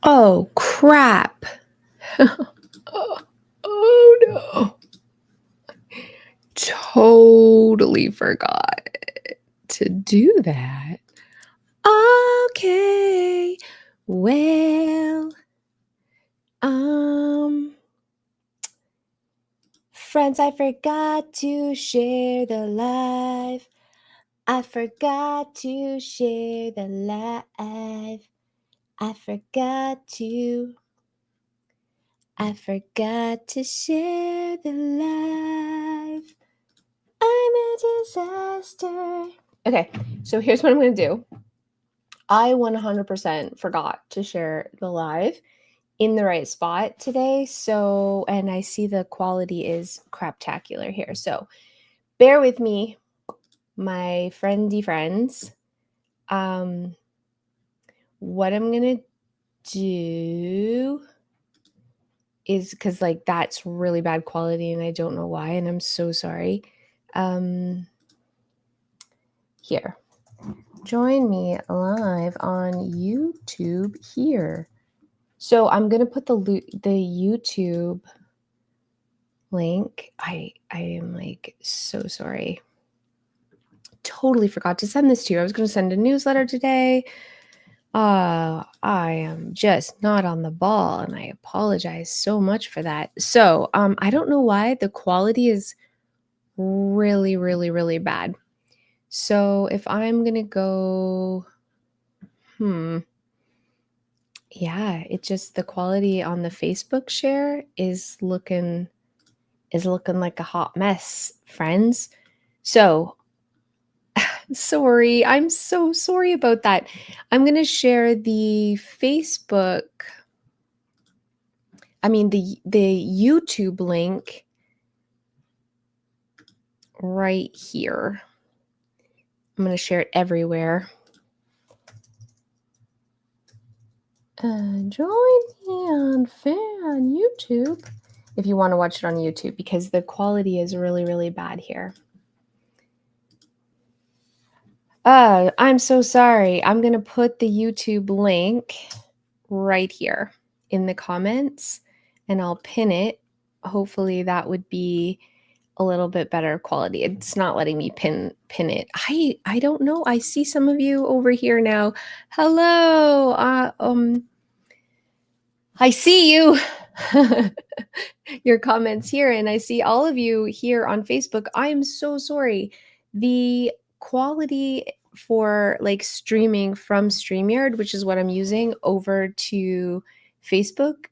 Oh, crap. Oh, no. Totally forgot to do that. Okay. Well, um, friends, I forgot to share the live. I forgot to share the live. I forgot to share the live. I'm a disaster. Okay, so here's what I'm going to do. I 100% forgot to share the live in the right spot today. So, and I see the quality is craptacular here. So, bear with me, my friendy friends. What I'm going to do is because like that's really bad quality and I don't know why, and I'm so sorry. Here, join me live on YouTube here. So I'm gonna put the YouTube link. I am like so sorry. Totally forgot to send this to you. I was gonna send a newsletter today. I am just not on the ball, and I apologize so much for that. So I don't know why the quality is really, really, really bad. So if I'm gonna go, yeah, it just the quality on the Facebook share is looking like a hot mess, friends. So sorry, I'm so sorry about that. I'm gonna share the YouTube link right here. I'm gonna share it everywhere. Join me on YouTube if you want to watch it on YouTube because the quality is really, really bad here. I'm so sorry. I'm going to put the YouTube link right here in the comments and I'll pin it. Hopefully that would be a little bit better quality. It's not letting me pin it. I don't know. I see some of you over here now. Hello. I see you. Your comments here, and I see all of you here on Facebook. I am so sorry. The quality for like streaming from StreamYard, which is what I'm using, over to Facebook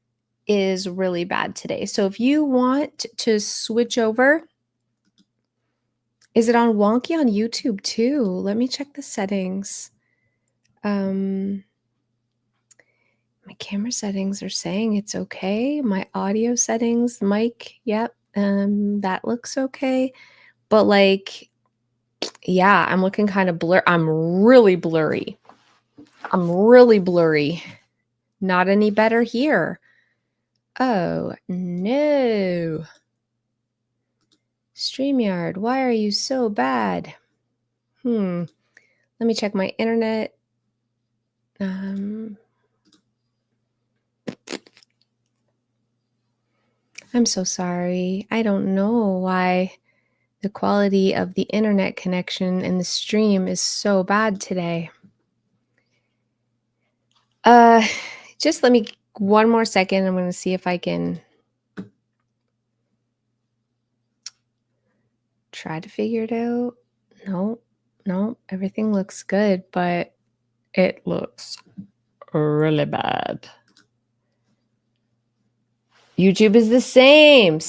is really bad today. So if you want to switch over, is it on wonky on YouTube too? Let me check the settings. My camera settings are saying it's okay. My audio settings, mic, yep, that looks okay. But like, yeah, I'm looking kind of blur. I'm really blurry. Not any better here. Oh no. StreamYard, why are you so bad? Let me check my internet. I'm so sorry. I don't know why the quality of the internet connection in the stream is so bad today. Just let me one more second. I'm going to see if I can try to figure it out. No, everything looks good, but it looks really bad. YouTube is the same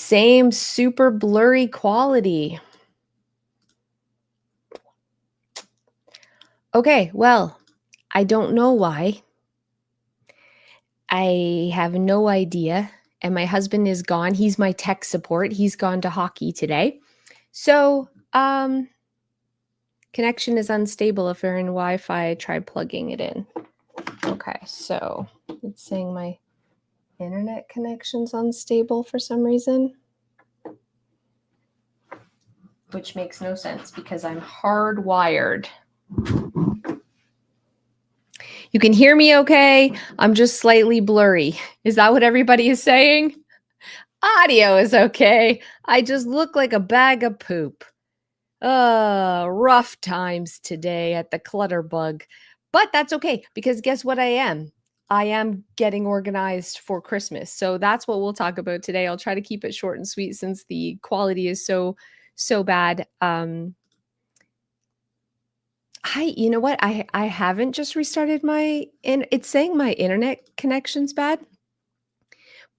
super blurry quality. Okay, well, I don't know why. I have no idea. And my husband is gone. He's my tech support. He's gone to hockey today. So, connection is unstable if you're in Wi-Fi. Try plugging it in. Okay, so it's saying my internet connection's unstable for some reason, which makes no sense because I'm hardwired. You can hear me okay. I'm just slightly blurry. Is that what everybody is saying? Audio is okay. I just look like a bag of poop. Rough times today at the Clutterbug. But that's okay because guess what I am? I am getting organized for Christmas. So that's what we'll talk about today. I'll try to keep it short and sweet since the quality is so bad. You know what? I haven't just restarted it's saying my internet connection's bad,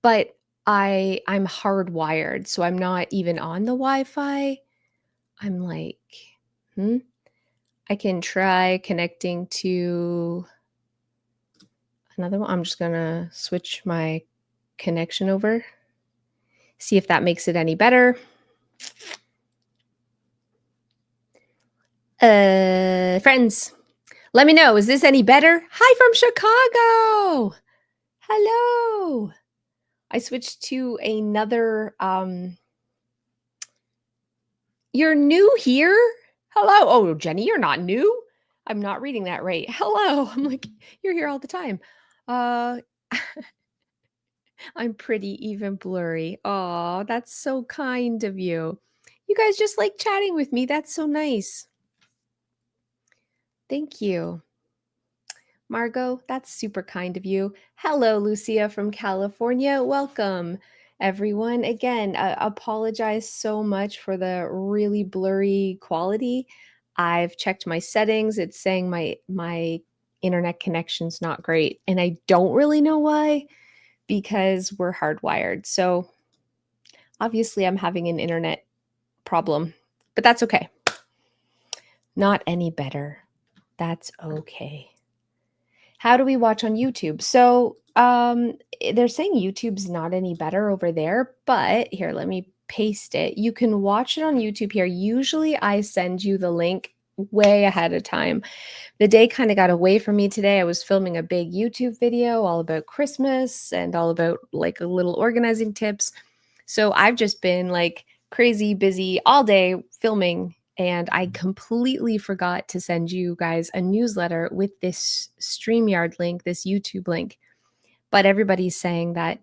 but I'm hardwired, so I'm not even on the Wi-Fi. I'm like, hmm, I can try connecting to another one. I'm just gonna switch my connection over, see if that makes it any better. Friends, let me know. Is this any better? Hi from Chicago. Hello. I switched to another. You're new here? Hello. Oh, Jenny, you're not new. I'm not reading that right. Hello. I'm like, you're here all the time. Uh, I'm pretty even blurry. Oh, that's so kind of you. You guys just like chatting with me. That's so nice. Thank you. Margot, that's super kind of you. Hello, Lucia from California. Welcome, everyone. Again, apologize so much for the really blurry quality. I've checked my settings. It's saying my internet connection's not great, and I don't really know why because we're hardwired. So obviously, I'm having an internet problem, but that's okay. Not any better. That's okay. How do we watch on YouTube? So they're saying YouTube's not any better over there, but here, let me paste it. You can watch it on YouTube here. Usually I send you the link way ahead of time. The day kind of got away from me today. I was filming a big YouTube video all about Christmas and all about like a little organizing tips. So I've just been like crazy busy all day filming, and I completely forgot to send you guys a newsletter with this StreamYard link, this YouTube link. But everybody's saying that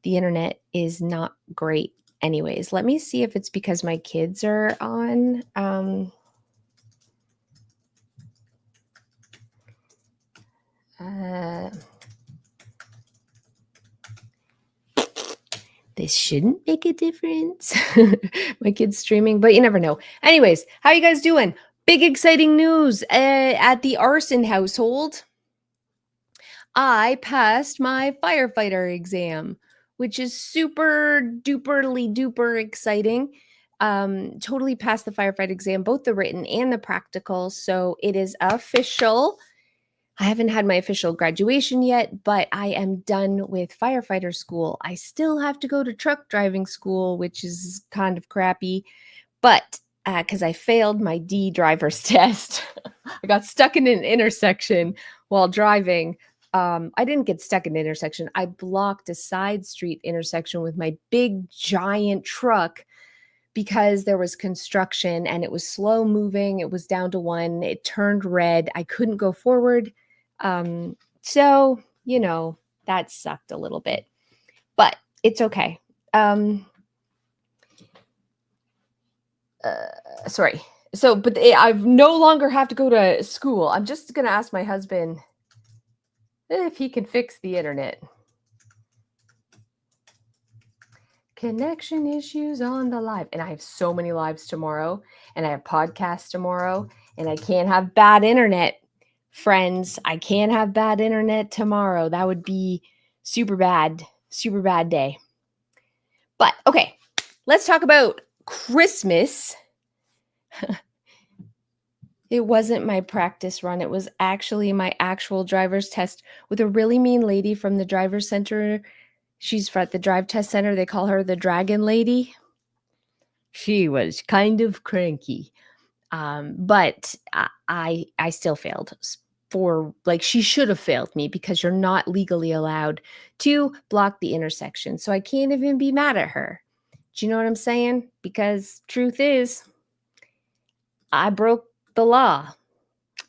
the internet is not great anyways. Let me see if it's because my kids are on. This shouldn't make a difference. My kid's streaming, but you never know. Anyways, how you guys doing? Big exciting news at the arson household. I passed my firefighter exam, which is super duperly duper exciting. Totally passed the firefighter exam, both the written and the practical. So it is official. I haven't had my official graduation yet, but I am done with firefighter school. I still have to go to truck driving school, which is kind of crappy, but because I failed my D driver's test, I got stuck in an intersection while driving. I didn't get stuck in an intersection. I blocked a side street intersection with my big giant truck because there was construction and it was slow moving. It was down to one. It turned red. I couldn't go forward. So, you know, that sucked a little bit, but it's okay. Sorry. So, but I've no longer have to go to school. I'm just going to ask my husband if he can fix the internet. Connection issues on the live. And I have so many lives tomorrow, and I have podcasts tomorrow, and I can't have bad internet. Friends, I can't have bad internet tomorrow. That would be super bad day. But okay, let's talk about Christmas. It wasn't my practice run. It was actually my actual driver's test with a really mean lady from the driver's center. She's at the drive test center. They call her the Dragon Lady. She was kind of cranky. But I still failed for like she should have failed me because you're not legally allowed to block the intersection. So I can't even be mad at her. Do you know what I'm saying? Because truth is, I broke the law.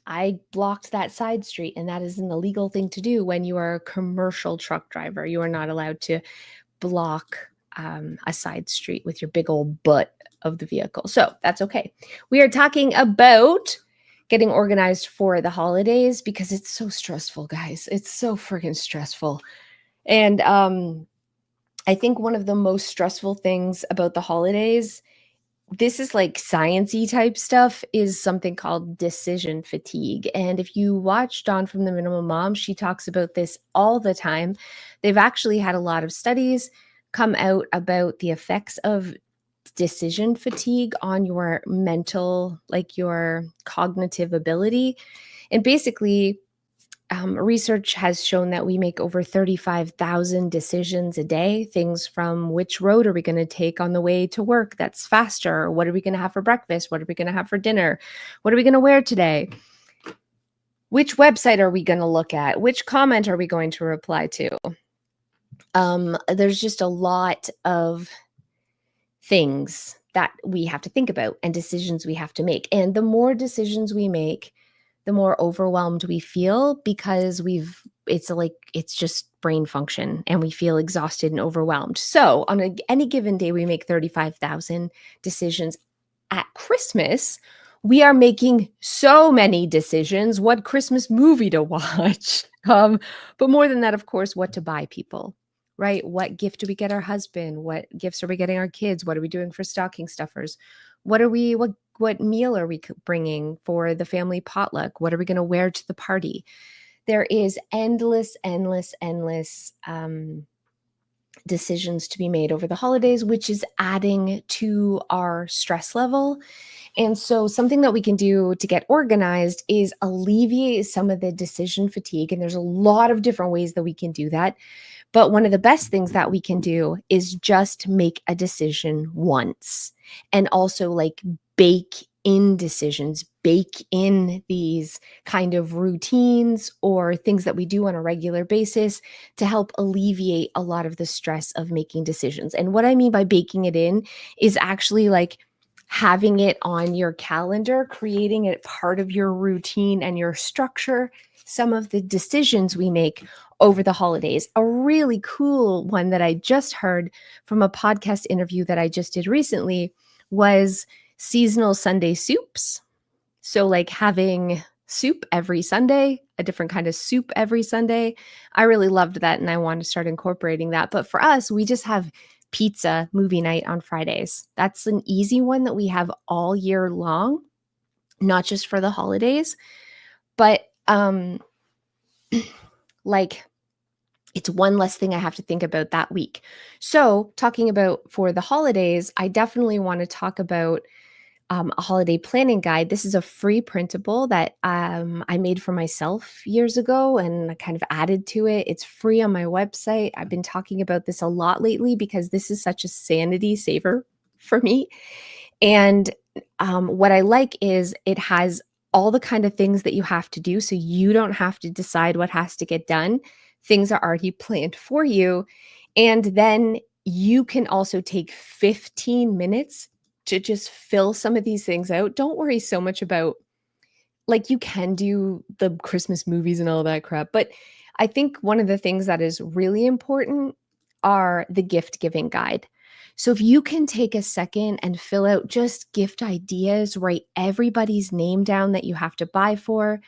I blocked that side street, and that is an illegal thing to do when you are a commercial truck driver. You are not allowed to block a side street with your big old butt of the vehicle. So that's okay. We are talking about getting organized for the holidays because it's so stressful, guys. It's so freaking stressful. And I think one of the most stressful things about the holidays, this is like sciencey type stuff, is something called decision fatigue. And if you watch Dawn from the Minimum Mom, she talks about this all the time. They've actually had a lot of studies come out about the effects of decision fatigue on your mental, like your cognitive ability. And basically, research has shown that we make over 35,000 decisions a day. Things from which road are we going to take on the way to work that's faster? What are we going to have for breakfast? What are we going to have for dinner? What are we going to wear today? Which website are we going to look at? Which comment are we going to reply to? There's just a lot of things that we have to think about and decisions we have to make. And the more decisions we make, the more overwhelmed we feel because it's just brain function and we feel exhausted and overwhelmed. So on any given day, we make 35,000 decisions. At Christmas, we are making so many decisions, what Christmas movie to watch. But more than that, of course, what to buy people, right? What gift do we get our husband? What gifts are we getting our kids? What are we doing for stocking stuffers? What meal are we bringing for the family potluck? What are we going to wear to the party? There is endless decisions to be made over the holidays, which is adding to our stress level. And so something that we can do to get organized is alleviate some of the decision fatigue. And there's a lot of different ways that we can do that. But one of the best things that we can do is just make a decision once, and also like bake in decisions, bake in these kind of routines or things that we do on a regular basis to help alleviate a lot of the stress of making decisions. And what I mean by baking it in is actually like having it on your calendar, creating it part of your routine and your structure, some of the decisions we make over the holidays. A really cool one that I just heard from a podcast interview that I just did recently was seasonal Sunday soups. So like having soup every Sunday, a different kind of soup every Sunday. I really loved that and I want to start incorporating that. But for us, we just have pizza movie night on Fridays. That's an easy one that we have all year long, not just for the holidays, but like it's one less thing I have to think about that week. So talking about for the holidays, I definitely want to talk about a holiday planning guide. This is a free printable that I made for myself years ago and I kind of added to it. It's free on my website. I've been talking about this a lot lately because this is such a sanity saver for me. And what I like is it has all the kind of things that you have to do. So you don't have to decide what has to get done. Things are already planned for you. And then you can also take 15 minutes to just fill some of these things out. Don't worry so much about, like, you can do the Christmas movies and all that crap. But I think one of the things that is really important are the gift giving guide. So if you can take a second and fill out just gift ideas, write everybody's name down that you have to buy for,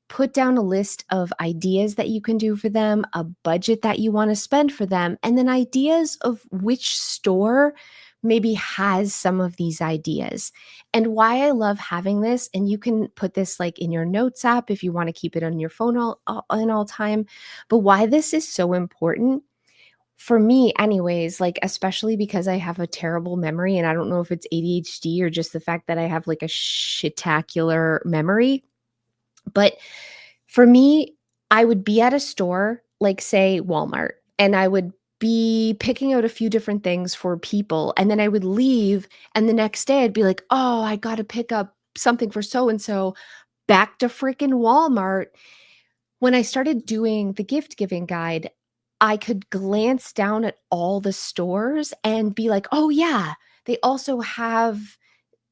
put down a list of ideas that you can do for them, a budget that you want to spend for them, and then ideas of which store maybe has some of these ideas. And why I love having this, and you can put this like in your notes app if you want to keep it on your phone all time, but why this is so important for me anyways, like especially because I have a terrible memory, and I don't know if it's ADHD or just the fact that I have like a shitacular memory. But for me, I would be at a store, like say Walmart, and I would be picking out a few different things for people. And then I would leave. And the next day I'd be like, oh, I got to pick up something for so and so, back to freaking Walmart. When I started doing the gift giving guide, I could glance down at all the stores and be like, oh, yeah, they also have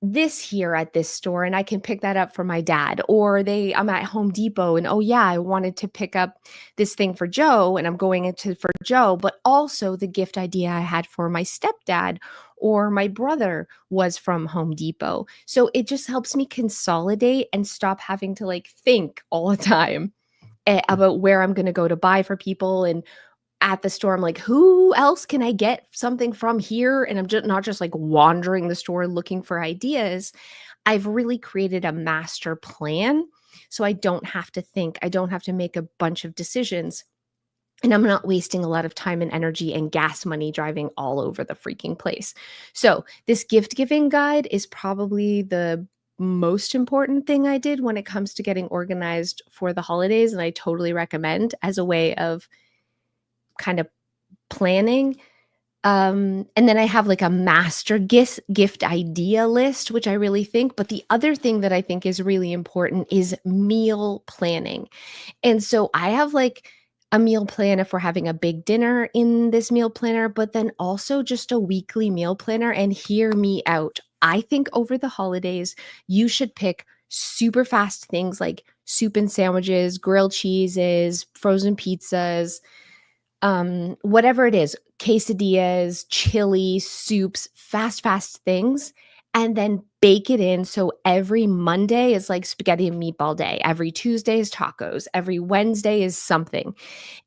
this here at this store and I can pick that up for my dad. Or I'm at Home Depot and oh yeah, I wanted to pick up this thing for Joe and I'm going into for Joe, but also the gift idea I had for my stepdad or my brother was from Home Depot. So it just helps me consolidate and stop having to like think all the time about where I'm going to go to buy for people. And at the store, I'm like, who else can I get something from here? And I'm just not just like wandering the store looking for ideas. I've really created a master plan. So I don't have to think, I don't have to make a bunch of decisions. And I'm not wasting a lot of time and energy and gas money driving all over the freaking place. So this gift giving guide is probably the most important thing I did when it comes to getting organized for the holidays. And I totally recommend as a way of kind of planning. And then I have like a master gift idea list, which I really think. But the other thing that I think is really important is meal planning. And so I have like a meal plan if we're having a big dinner in this meal planner, but then also just a weekly meal planner. And hear me out. I think over the holidays, you should pick super fast things like soup and sandwiches, grilled cheeses, frozen pizzas, whatever it is, quesadillas, chili, soups, fast things, and then bake it in. So every Monday is like spaghetti and meatball day. Every Tuesday is tacos. Every Wednesday is something.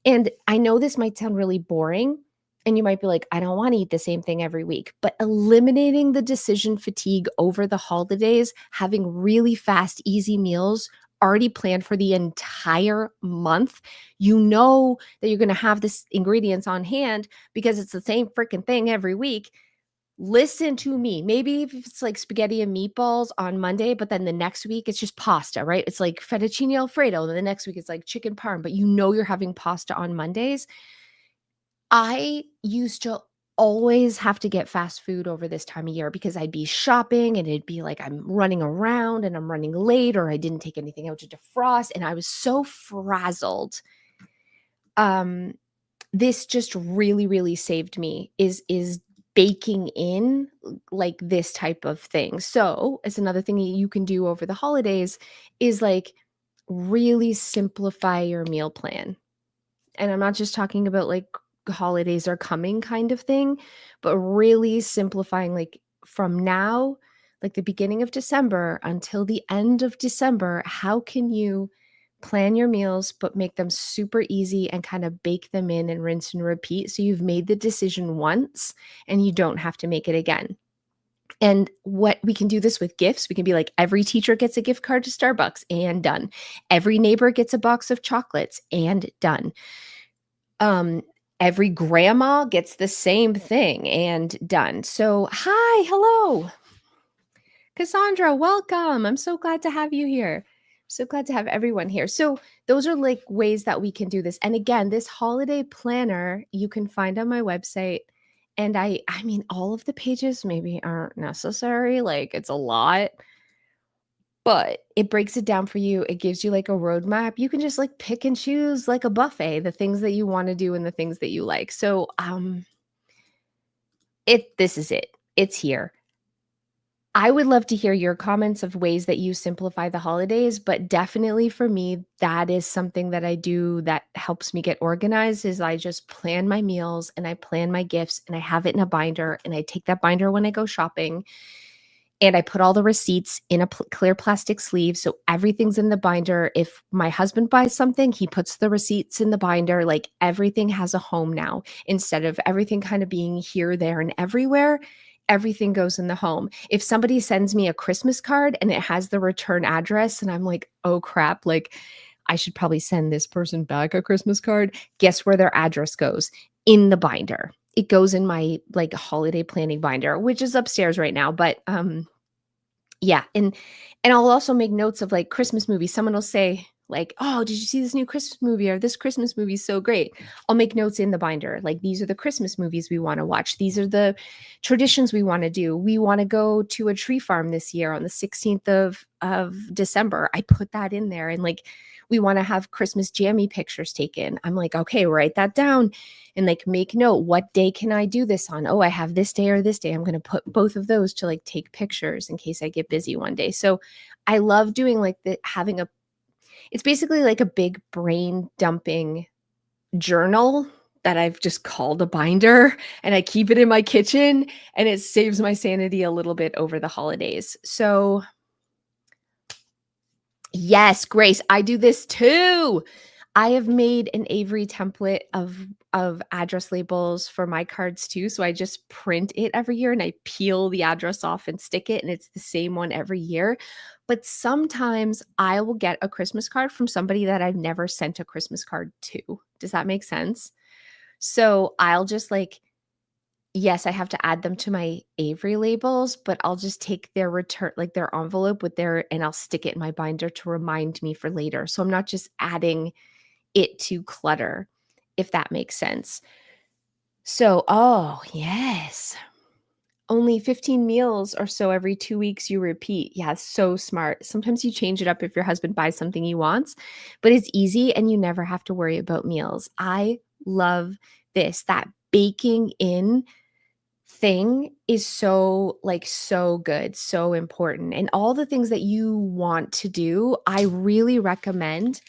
And I know this might sound really boring. And you might be like, I don't want to eat the same thing every week. But eliminating the decision fatigue over the holidays, having really fast, easy meals already planned for the entire month, you know that you're going to have this ingredients on hand because it's the same freaking thing every week. Listen to me. Maybe if it's like spaghetti and meatballs on Monday, but then the next week it's just pasta, right? It's like fettuccine alfredo. Then the next week it's like chicken parm, but you know you're having pasta on Mondays. I used to always have to get fast food over this time of year because I'd be shopping and it'd be like I'm running around and I'm running late or I didn't take anything out to defrost and I was so frazzled. Um, this just really saved me is baking in like this type of thing. So, it's another thing that you can do over the holidays is like really simplify your meal plan. And I'm not just talking about like holidays are coming kind of thing, but really simplifying like from now, like the beginning of December until the end of December, how can you plan your meals but make them super easy and kind of bake them in and rinse and repeat so you've made the decision once and you don't have to make it again. And what we can do this with gifts, we can be like every teacher gets a gift card to Starbucks and done. Every neighbor gets a box of chocolates and done. Um, every grandma gets the same thing and done. So, hi, hello, Cassandra, welcome. I'm so glad to have you here. So glad to have everyone here. So, those are like ways that we can do this. And again, this holiday planner you can find on my website. And I mean, all of the pages maybe aren't necessary. Like, it's a lot, but it breaks it down for you. It gives you like a roadmap. You can just like pick and choose like a buffet, the things that you want to do and the things that you like. So this is it. It's here. I would love to hear your comments of ways that you simplify the holidays, but definitely for me, that is something that I do that helps me get organized is I just plan my meals and I plan my gifts and I have it in a binder and I take that binder when I go shopping. And I put all the receipts in a clear plastic sleeve. So everything's in the binder. If my husband buys something, he puts the receipts in the binder. Like everything has a home now. Instead of everything kind of being here, there, and everywhere, everything goes in the home. If somebody sends me a Christmas card and it has the return address, and I'm like, oh crap, like I should probably send this person back a Christmas card. Guess where their address goes? In the binder. It goes in my like holiday planning binder, which is upstairs right now. But yeah, and I'll also make notes of like Christmas movies. Someone will say Like, oh, did you see this new Christmas movie? Or this Christmas movie is so great. I'll make notes in the binder. Like, these are the Christmas movies we want to watch. These are the traditions we want to do. We want to go to a tree farm this year on the 16th of December. I put that in there. And like, we want to have Christmas jammy pictures taken. I'm like, okay, write that down and like make note. What day can I do this on? Oh, I have this day or this day. I'm going to put both of those to like take pictures in case I get busy one day. So I love doing like having it's basically like a big brain dumping journal that I've just called a binder, and I keep it in my kitchen, and it saves my sanity a little bit over the holidays. So yes, Grace, I do this too. I have made an Avery template of address labels for my cards too. So I just print it every year and I peel the address off and stick it, and it's the same one every year. But sometimes I will get a Christmas card from somebody that I've never sent a Christmas card to. Does that make sense? So I'll just like, yes, I have to add them to my Avery labels, but I'll just take their return, like their envelope with and I'll stick it in my binder to remind me for later. So I'm not just adding it to clutter, if that makes sense. So, oh, yes. Only 15 meals or so every 2 weeks you repeat. Yeah, so smart. Sometimes you change it up if your husband buys something he wants, but it's easy and you never have to worry about meals. I love this. That baking in thing is so like so good, so important. And all the things that you want to do, I really recommend.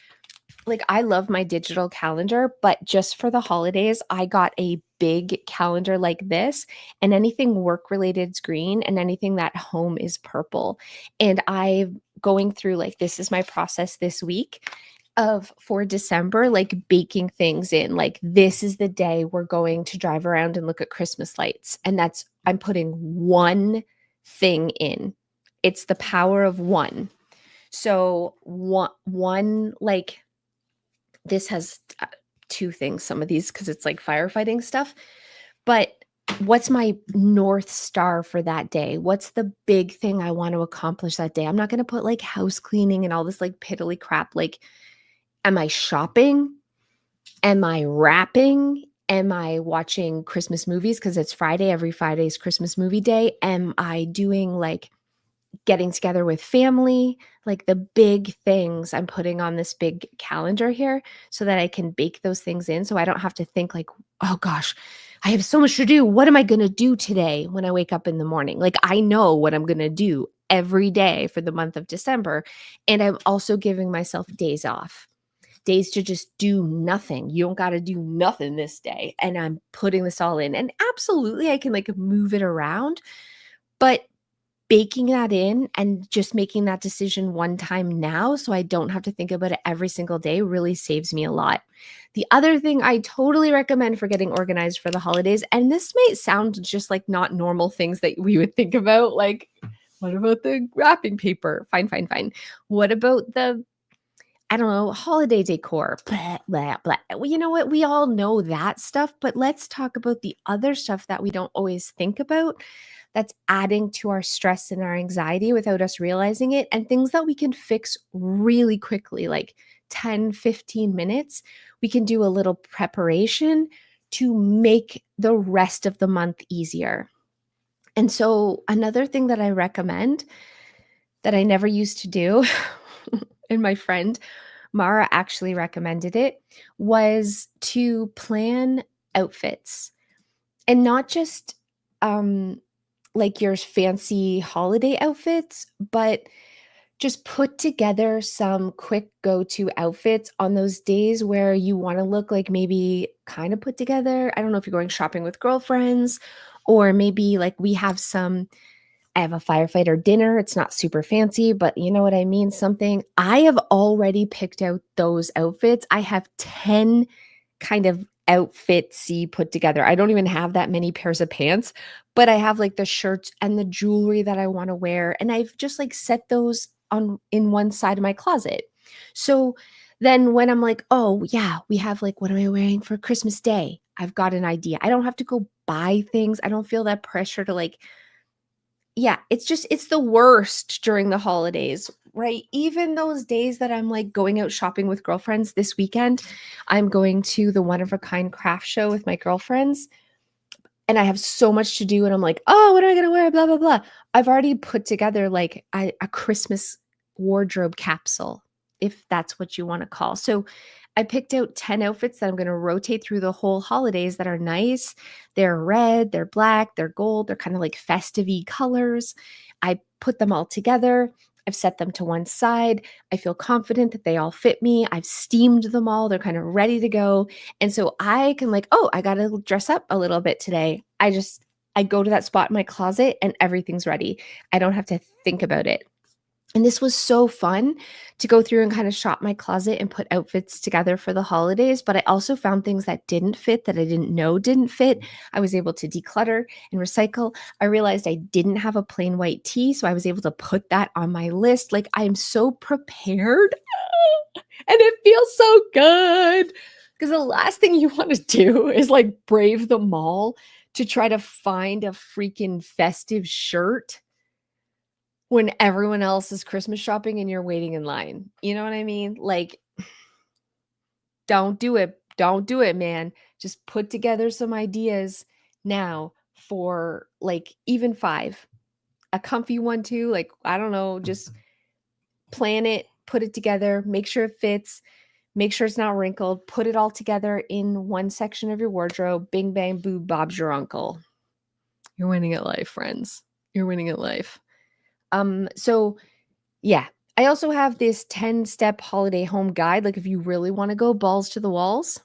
Like, I love my digital calendar, but just for the holidays, I got a big calendar like this, and anything work related is green and anything that home is purple. And I'm going through like, this is my process this week of for December, like baking things in. Like, this is the day we're going to drive around and look at Christmas lights. And I'm putting one thing in. It's the power of one. So one like, this has two things, some of these, because it's like firefighting stuff. But what's my North Star for that day? What's the big thing I want to accomplish that day? I'm not going to put like house cleaning and all this like piddly crap. Like, am I shopping? Am I wrapping? Am I watching Christmas movies? Because it's Friday. Every Friday is Christmas movie day. Am I doing like getting together with family, like the big things I'm putting on this big calendar here so that I can bake those things in so I don't have to think like, oh gosh, I have so much to do. What am I going to do today when I wake up in the morning? Like, I know what I'm going to do every day for the month of December. And I'm also giving myself days off. Days to just do nothing. You don't got to do nothing this day. And I'm putting this all in. And absolutely, I can like move it around. But baking that in and just making that decision one time now so I don't have to think about it every single day really saves me a lot. The other thing I totally recommend for getting organized for the holidays, and this may sound just like not normal things that we would think about, like, what about the wrapping paper? Fine, fine, fine. What about the, I don't know, holiday decor? Blah, blah, blah. Well, you know what? We all know that stuff, but let's talk about the other stuff that we don't always think about that's adding to our stress and our anxiety without us realizing it, and things that we can fix really quickly, like 10, 15 minutes. We can do a little preparation to make the rest of the month easier. And so, another thing that I recommend that I never used to do, and my friend Mara actually recommended it, was to plan outfits, and not just like your fancy holiday outfits, but just put together some quick go-to outfits on those days where you want to look like maybe kind of put together. I don't know if you're going shopping with girlfriends, or maybe like I have a firefighter dinner. It's not super fancy, but you know what I mean? Something. I have already picked out those outfits. I have 10 kind of outfitsy put together. I don't even have that many pairs of pants, but I have like the shirts and the jewelry that I want to wear. And I've just like set those on in one side of my closet. So then when I'm like, oh yeah, we have like, what am I wearing for Christmas Day? I've got an idea. I don't have to go buy things. I don't feel that pressure to like Yeah, it's the worst during the holidays, right? Even those days that I'm like going out shopping with girlfriends this weekend, I'm going to the One of a Kind craft show with my girlfriends, and I have so much to do, and I'm like, "Oh, what am I gonna wear? Blah blah blah." I've already put together like a Christmas wardrobe capsule, if that's what you want to call. So I picked out 10 outfits that I'm going to rotate through the whole holidays that are nice. They're red, they're black, they're gold, they're kind of like festive-y colors. I put them all together. I've set them to one side. I feel confident that they all fit me. I've steamed them all. They're kind of ready to go. And so I can like, oh, I got to dress up a little bit today. I go to that spot in my closet and everything's ready. I don't have to think about it. And this was so fun to go through and kind of shop my closet and put outfits together for the holidays. But I also found things that didn't fit that I didn't know didn't fit. I was able to declutter and recycle. I realized I didn't have a plain white tee. So I was able to put that on my list. Like I am so prepared and it feels so good. Because the last thing you want to do is like brave the mall to try to find a freaking festive shirt when everyone else is Christmas shopping and you're waiting in line. You know what I mean? Like, don't do it. Don't do it, man. Just put together some ideas now for like even five. A comfy one too. Like, I don't know, just plan it, put it together, make sure it fits, make sure it's not wrinkled, put it all together in one section of your wardrobe. Bing, bang, boo, Bob's your uncle. You're winning at life, friends. You're winning at life. So yeah. I also have this 10-step holiday home guide. Like if you really want to go balls to the walls,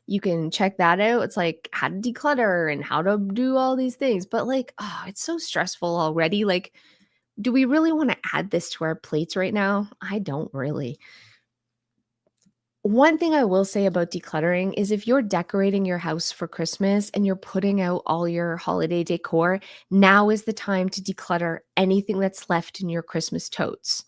you can check that out. It's like how to declutter and how to do all these things. But like, oh, it's so stressful already. Like, do we really want to add this to our plates right now? I don't really. One thing I will say about decluttering is if you're decorating your house for Christmas and you're putting out all your holiday decor, now is the time to declutter anything that's left in your Christmas totes.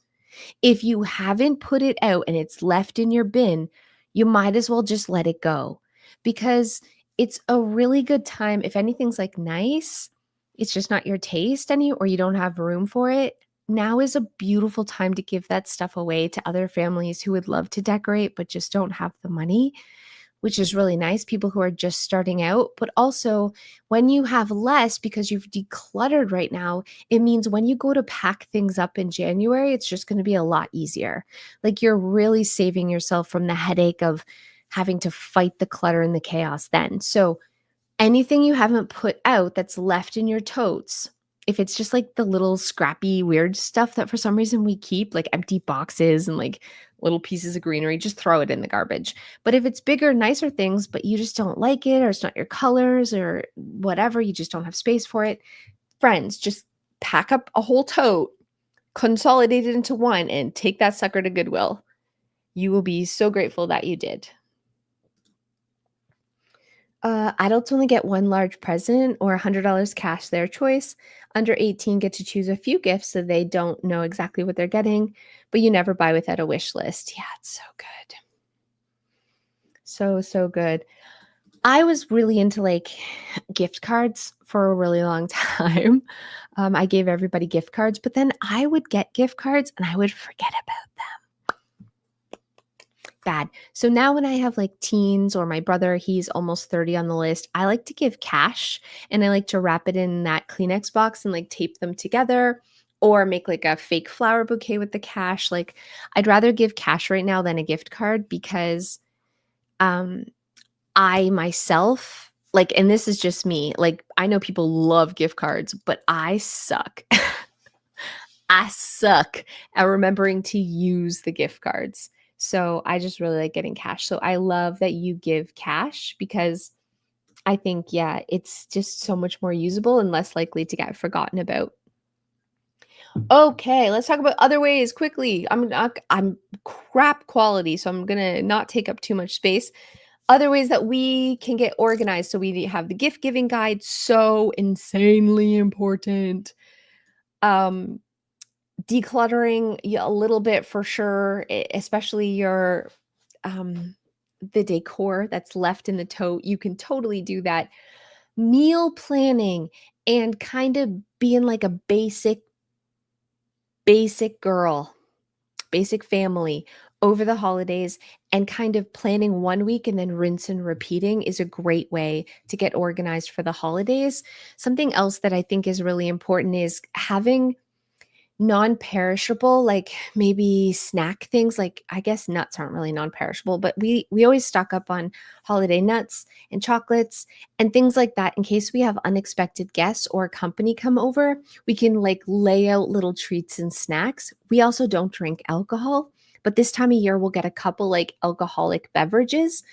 If you haven't put it out and it's left in your bin, you might as well just let it go because it's a really good time. If anything's like nice, it's just not your taste any or you don't have room for it. Now is a beautiful time to give that stuff away to other families who would love to decorate but just don't have the money, which is really nice. People who are just starting out, but also when you have less because you've decluttered right now, it means when you go to pack things up in January, it's just going to be a lot easier. Like you're really saving yourself from the headache of having to fight the clutter and the chaos then. So anything you haven't put out that's left in your totes, if it's just like the little scrappy weird stuff that for some reason we keep, like empty boxes and like little pieces of greenery, just throw it in the garbage. But if it's bigger, nicer things, but you just don't like it or it's not your colors or whatever, you just don't have space for it, friends, just pack up a whole tote, consolidate it into one, and take that sucker to Goodwill. You will be so grateful that you did. Adults only get one large present or $100 cash, their choice. Under 18 get to choose a few gifts so they don't know exactly what they're getting, but you never buy without a wish list. Yeah, it's so good. So, so good. I was really into like gift cards for a really long time. I gave everybody gift cards, but then I would get gift cards and I would forget about them. Bad. So now when I have like teens or my brother, he's almost 30 on the list, I like to give cash and I like to wrap it in that Kleenex box and like tape them together or make like a fake flower bouquet with the cash. Like I'd rather give cash right now than a gift card because um I myself like and this is just me. Like I know people love gift cards, but I suck. I suck at remembering to use the gift cards. So I just really like getting cash. So I love that you give cash because I think, yeah, it's just so much more usable and less likely to get forgotten about. Okay, let's talk about other ways quickly. I'm crap quality, so I'm gonna not take up too much space. Other ways that we can get organized. So we have the gift giving guide, so insanely important. Um, decluttering a little bit for sure, especially your the decor that's left in the tote. You can totally do that. meal planning and kind of being like a basic girl, basic family over the holidays and kind of planning 1 week and then rinse and repeating is a great way to get organized for the holidays. Something else that I think is really important is having non-perishable, like maybe snack things. Like I guess nuts aren't really non-perishable, but we always stock up on holiday nuts and chocolates and things like that in case we have unexpected guests or company come over. We can like lay out little treats and snacks. We also don't drink alcohol, but this time of year we'll get a couple like alcoholic beverages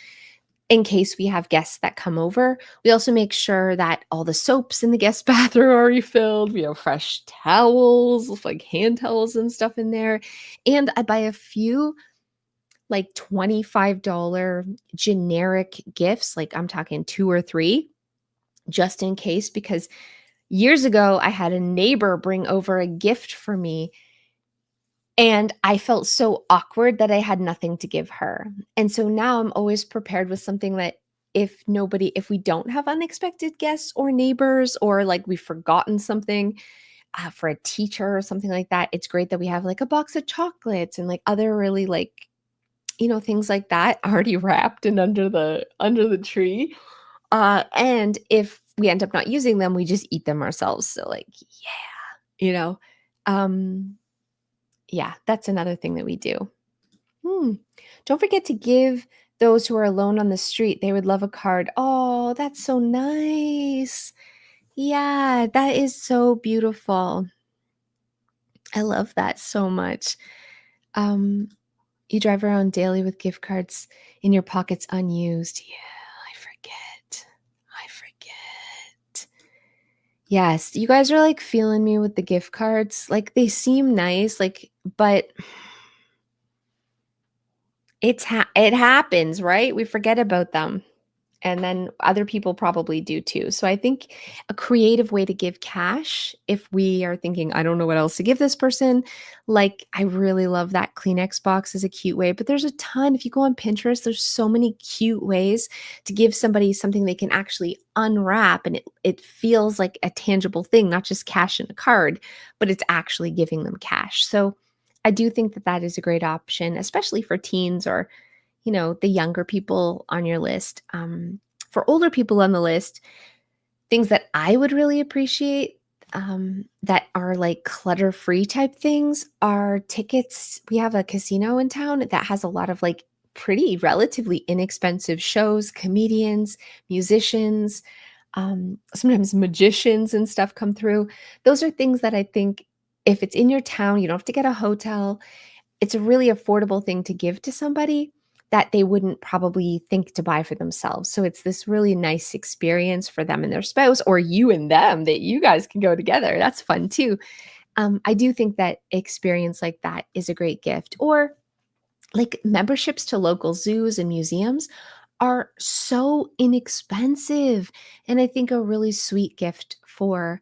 in case we have guests that come over. We also make sure that all the soaps in the guest bathroom are refilled. We have fresh towels, like hand towels and stuff in there. And I buy a few like $25 generic gifts, like I'm talking two or three, just in case, because years ago I had a neighbor bring over a gift for me and I felt so awkward that I had nothing to give her. And so now I'm always prepared with something that if we don't have unexpected guests or neighbors, or like we've forgotten something for a teacher or something like that, it's great that we have like a box of chocolates and like other really like, things like that already wrapped and under the tree. And if we end up not using them, we just eat them ourselves. So like, yeah, um, yeah, that's another thing that we do. Don't forget to give those who are alone on the street. They would love a card. Oh, that's so nice. Yeah, that is so beautiful. I love that so much. Um, you drive around daily with gift cards in your pockets unused. Yeah, I forget. I forget. Yes, you guys are like feeling me with the gift cards. Like they seem nice, like, but it happens, right? We forget about them. And then other people probably do too. So I think a creative way to give cash, if we are thinking, I don't know what else to give this person, like I really love that Kleenex box is a cute way, but there's a ton. If you go on Pinterest, there's so many cute ways to give somebody something they can actually unwrap and it feels like a tangible thing, not just cash in a card, but it's actually giving them cash. So I do think that that is a great option, especially for teens or the younger people on your list. For older people on the list, things that I would really appreciate that are like clutter free type things are tickets. We have a casino in town that has a lot of like pretty relatively inexpensive shows, comedians, musicians, sometimes magicians and stuff come through. Those are things that I think if it's in your town, you don't have to get a hotel. It's a really affordable thing to give to somebody that they wouldn't probably think to buy for themselves. So it's this really nice experience for them and their spouse, or you and them, that you guys can go together. That's fun too. I do think that experience like that is a great gift. Or like memberships to local zoos and museums are so inexpensive. And I think a really sweet gift for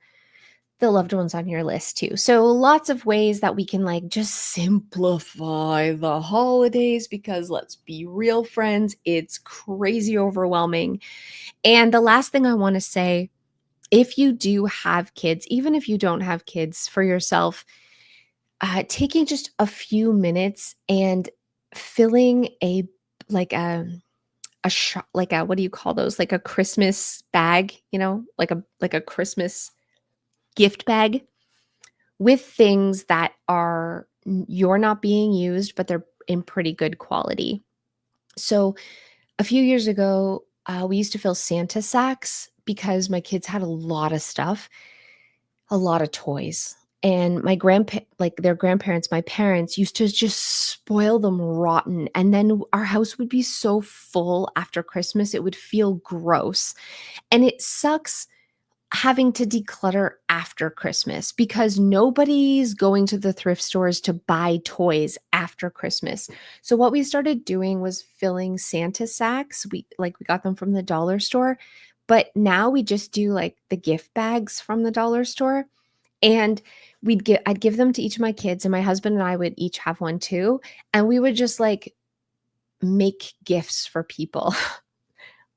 the loved ones on your list too. So lots of ways that we can like just simplify the holidays, because let's be real, friends, it's crazy overwhelming. And the last thing I want to say, if you do have kids, even if you don't have kids, for yourself, taking just a few minutes and filling like a shop, like a, what do you call those, like a Christmas bag, like a Christmas gift bag with things that are you're not being used, but they're in pretty good quality. So a few years ago, we used to fill Santa sacks because my kids had a lot of stuff, a lot of toys. And my like their grandparents, my parents used to just spoil them rotten. And then our house would be so full after Christmas, it would feel gross. And it sucks having to declutter after Christmas because nobody's going to the thrift stores to buy toys after Christmas. So what we started doing was filling Santa sacks. We got them from the dollar store, but now we just do like the gift bags from the dollar store, and I'd give them to each of my kids, and my husband and I would each have one too, and we would just like make gifts for people.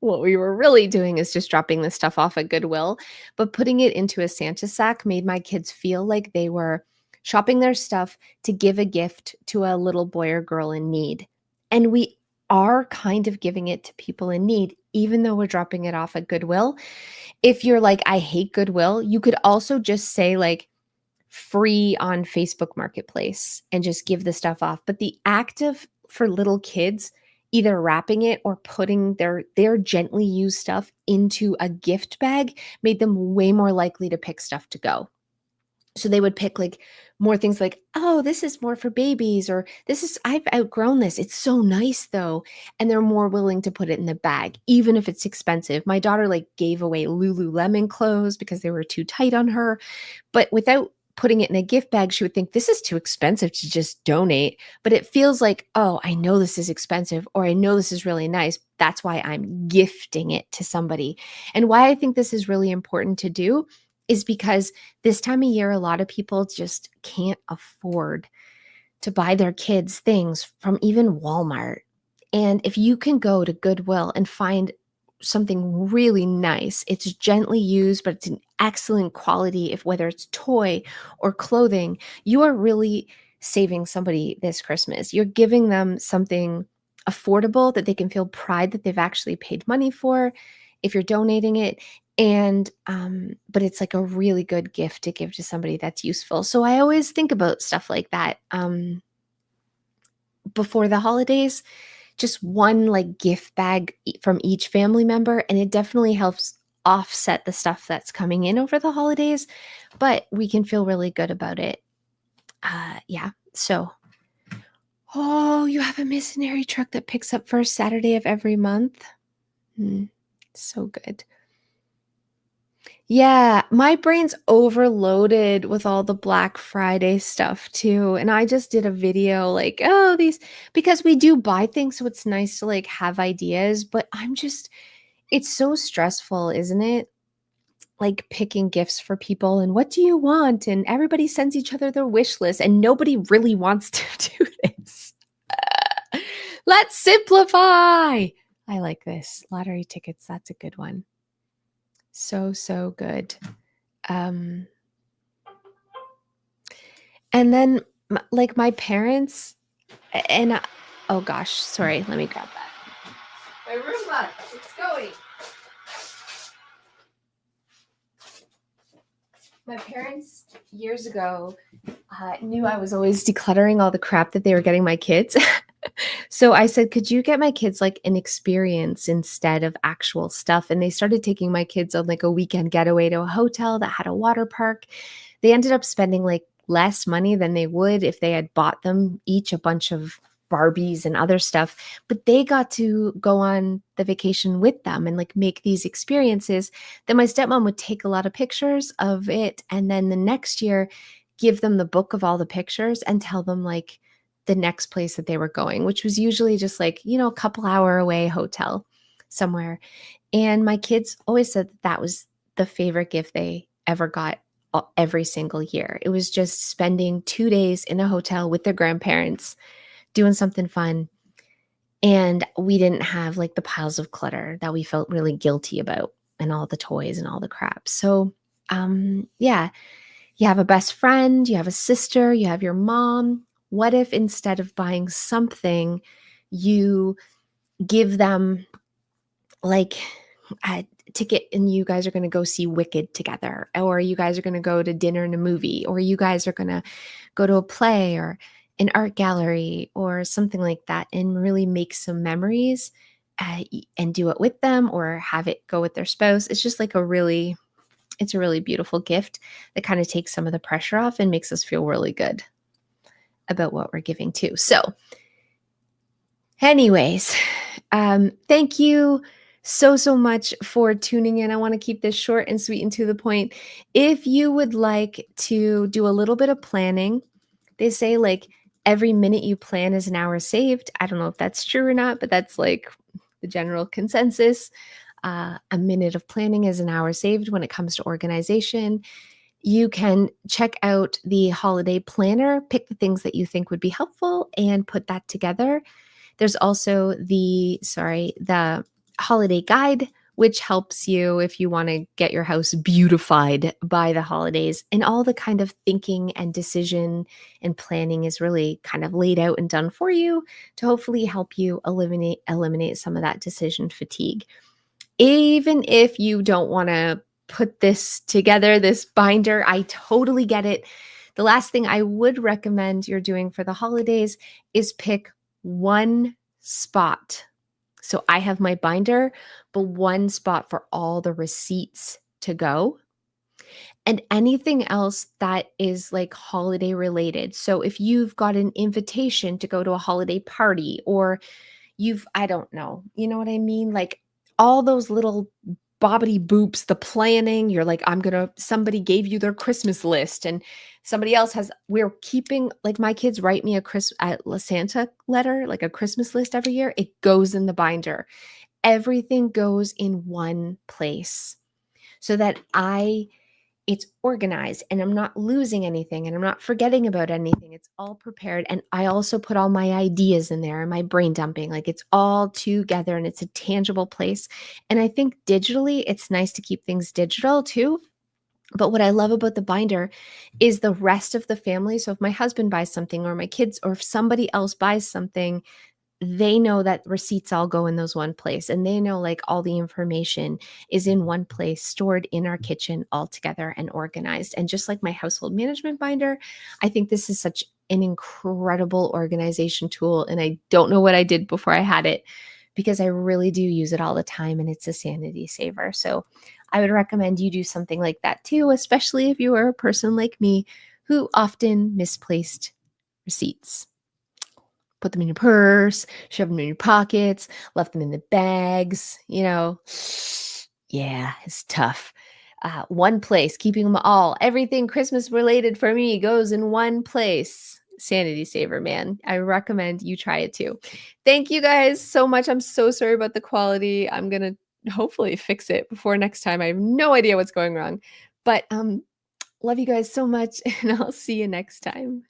what we were really doing is just dropping the stuff off at Goodwill, but putting it into a Santa sack made my kids feel like they were shopping their stuff to give a gift to a little boy or girl in need. And we are kind of giving it to people in need, even though we're dropping it off at Goodwill. If you're like, I hate Goodwill, you could also just say like free on Facebook Marketplace and just give the stuff off. But the act of for little kids, either wrapping it or putting their gently used stuff into a gift bag made them way more likely to pick stuff to go. So they would pick like more things like, oh, this is more for babies, or this is, I've outgrown this. It's so nice though. And they're more willing to put it in the bag, even if it's expensive. My daughter like gave away Lululemon clothes because they were too tight on her. But without putting it in a gift bag, she would think this is too expensive to just donate. But it feels like, oh, I know this is expensive, or I know this is really nice. That's why I'm gifting it to somebody. And why I think this is really important to do is because this time of year, a lot of people just can't afford to buy their kids things from even Walmart. And if you can go to Goodwill and find something really nice, it's gently used, but it's an excellent quality, if whether it's toy or clothing, you are really saving somebody this Christmas. You're giving them something affordable that they can feel pride that they've actually paid money for if you're donating it. And but it's like a really good gift to give to somebody that's useful. So I always think about stuff like that before the holidays, just one like gift bag from each family member, and it definitely helps offset the stuff that's coming in over the holidays, but we can feel really good about it. Yeah. So, oh, you have a missionary truck that picks up first Saturday of every month. So good. Yeah, my brain's overloaded with all the Black Friday stuff too. And I just did a video like, oh, these, because we do buy things, so it's nice to like have ideas, but it's so stressful, isn't it? Like picking gifts for people and what do you want? And everybody sends each other their wish list, and nobody really wants to do this. Let's simplify. I like this. Lottery tickets, that's a good one. So good. And then like my parents and oh gosh, sorry, let me grab that. My Roomba, it's going. My parents years ago knew I was always decluttering all the crap that they were getting my kids. So I said, could you get my kids like an experience instead of actual stuff? And they started taking my kids on like a weekend getaway to a hotel that had a water park. They ended up spending like less money than they would if they had bought them each a bunch of Barbies and other stuff, but they got to go on the vacation with them and like make these experiences. Then my stepmom would take a lot of pictures of it, and then the next year give them the book of all the pictures and tell them like the next place that they were going, which was usually just like, a couple hour away hotel somewhere. And my kids always said that was the favorite gift they ever got every single year. It was just spending 2 days in a hotel with their grandparents doing something fun. And we didn't have like the piles of clutter that we felt really guilty about and all the toys and all the crap. So, yeah, you have a best friend, you have a sister, you have your mom. What if instead of buying something, you give them like a ticket and you guys are going to go see Wicked together, or you guys are going to go to dinner and a movie, or you guys are going to go to a play or an art gallery or something like that, and really make some memories and do it with them or have it go with their spouse. It's just like it's a really beautiful gift that kind of takes some of the pressure off and makes us feel really good about what we're giving too. So anyways, thank you so much for tuning in. I want to keep this short and sweet and to the point. If you would like to do a little bit of planning, they say like every minute you plan is an hour saved. I don't know if that's true or not, but that's like the general consensus. A minute of planning is an hour saved when it comes to organization. You can check out the holiday planner, pick the things that you think would be helpful and put that together. There's also the holiday guide, which helps you if you want to get your house beautified by the holidays. And all the kind of thinking and decision and planning is really kind of laid out and done for you to hopefully help you eliminate some of that decision fatigue. Even if you don't want to put this together, this binder, I totally get it. The last thing I would recommend you're doing for the holidays is pick one spot. So I have my binder, but one spot for all the receipts to go and anything else that is like holiday related. So if you've got an invitation to go to a holiday party or I don't know, you know what I mean? Like all those little bobbity boops, the planning, you're like, somebody gave you their Christmas list and somebody else we're keeping, like my kids write me a Santa letter, like a Christmas list every year. It goes in the binder. Everything goes in one place so that it's organized and I'm not losing anything and I'm not forgetting about anything. It's all prepared. And I also put all my ideas in there and my brain dumping. Like it's all together and it's a tangible place. And I think digitally, it's nice to keep things digital too. But what I love about the binder is the rest of the family. So if my husband buys something or my kids, or if somebody else buys something, they know that receipts all go in those one place and they know like all the information is in one place stored in our kitchen all together and organized. And just like my household management binder, I think this is such an incredible organization tool and I don't know what I did before I had it because I really do use it all the time and it's a sanity saver. So I would recommend you do something like that too, especially if you are a person like me who often misplaced receipts. Put them in your purse, shove them in your pockets, left them in the bags, you know. Yeah, it's tough. One place, keeping them all, everything Christmas related for me goes in one place. Sanity saver, man. I recommend you try it too. Thank you guys so much. I'm so sorry about the quality. I'm going to hopefully fix it before next time. I have no idea what's going wrong. But love you guys so much and I'll see you next time.